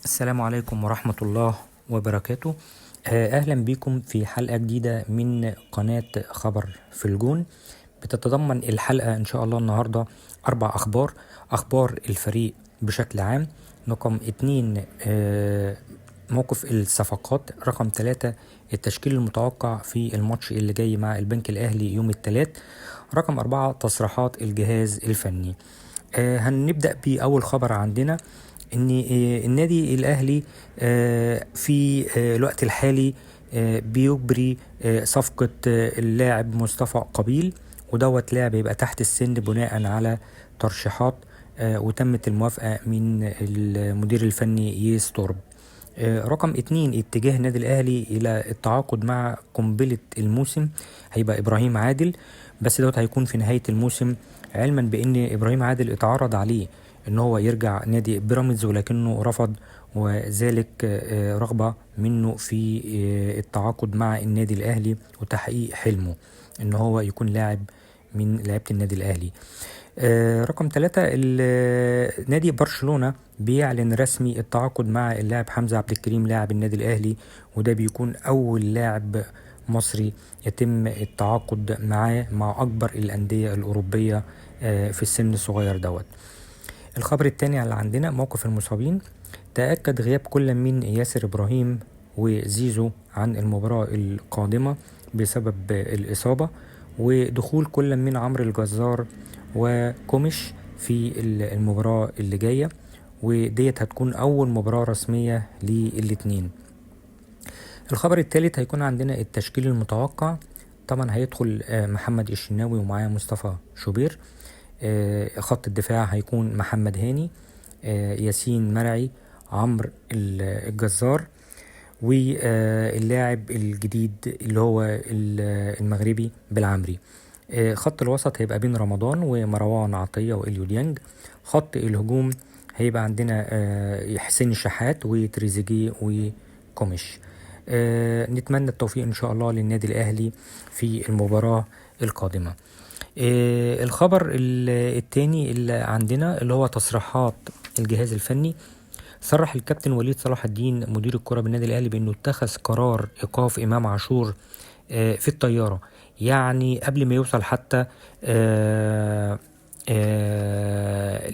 السلام عليكم ورحمة الله وبركاته. أهلا بكم في حلقة جديدة من قناة خبر في الجون. بتتضمن الحلقة إن شاء الله النهاردة 4 أخبار الفريق بشكل عام. رقم 2 موقف الصفقات. رقم 3 التشكيل المتوقع في الماتش اللي جاي مع البنك الأهلي يوم الثلاث. رقم 4 تصريحات الجهاز الفني. هنبدأ بأول خبر عندنا ان النادي الاهلي في الوقت الحالي بيجري صفقة اللاعب مصطفى قبيل، ودوت لاعب يبقى تحت السن بناء على ترشيحات وتمت الموافقة من المدير الفني ييس تورب. رقم 2 اتجاه النادي الاهلي الى التعاقد مع قنبلة الموسم هيبقى ابراهيم عادل، بس دوت هيكون في نهاية الموسم، علما بان ابراهيم عادل اتعرض عليه ان هو يرجع نادي بيراميدز ولكنه رفض، وذلك رغبة منه في التعاقد مع النادي الاهلي وتحقيق حلمه ان هو يكون لاعب من لعيبة النادي الاهلي. رقم 3 نادي برشلونة بيعلن رسمي التعاقد مع اللاعب حمزة عبد الكريم لاعب النادي الاهلي، وده بيكون اول لاعب مصري يتم التعاقد معاه مع اكبر الاندية الاوروبية في السن الصغير دوت. الخبر الثاني اللي عندنا موقف المصابين. تأكد غياب كل من ياسر إبراهيم وزيزو عن المباراة القادمة بسبب الإصابة، ودخول كل من عمرو الجزار وكوميش في المباراة اللي جاية، وديت هتكون أول مباراة رسمية للاتنين. الخبر الثالث هيكون عندنا التشكيل المتوقع. طبعا هيدخل محمد الشناوي ومعاه مصطفى شوبير. خط الدفاع هيكون محمد هاني، ياسين مرعي، عمرو الجزار، واللاعب الجديد اللي هو المغربي بالعمري. خط الوسط هيبقى بين رمضان ومروان عطية وإليو ديانج. خط الهجوم هيبقى عندنا حسين الشحات وتريزيجيه وكوميش. نتمنى التوفيق إن شاء الله للنادي الأهلي في المباراة القادمة. الخبر التاني اللي عندنا اللي هو تصريحات الجهاز الفني. صرح الكابتن وليد صلاح الدين مدير الكرة بالنادي الأهلي بأنه اتخذ قرار إيقاف إمام عاشور في الطيارة، يعني قبل ما يوصل حتى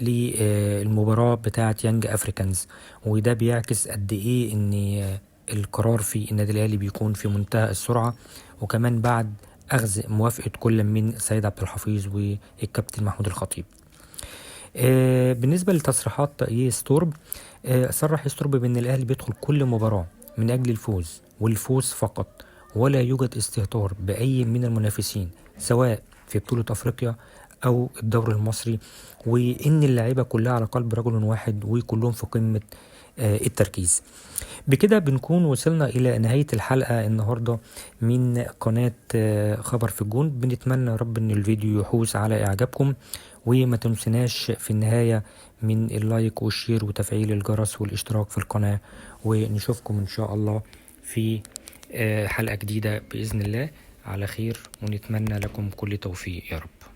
للمباراة بتاعة يانج أفريكانز، وده بيعكس قد إيه إن القرار في النادي الأهلي بيكون في منتهى السرعة، وكمان بعد أخذ موافقة كل من سيد عبد الحفيظ والكابتن محمود الخطيب. بالنسبة لتصريحات ييس تورب، صرح ييس تورب بأن الأهلي بيدخل كل مباراة من أجل الفوز والفوز فقط، ولا يوجد استهتار بأي من المنافسين سواء في بطولة أفريقيا أو الدوري المصري، وإن اللاعيبة كلها على قلب رجل واحد وكلهم في قمة التركيز. بكده بنكون وصلنا إلى نهاية الحلقة النهاردة من قناة خبر في الجون. بنتمنى رب أن الفيديو يحوز على إعجابكم، وما تنسناش في النهاية من اللايك والشير وتفعيل الجرس والاشتراك في القناة، ونشوفكم إن شاء الله في حلقة جديدة بإذن الله على خير، ونتمنى لكم كل توفيق يا رب.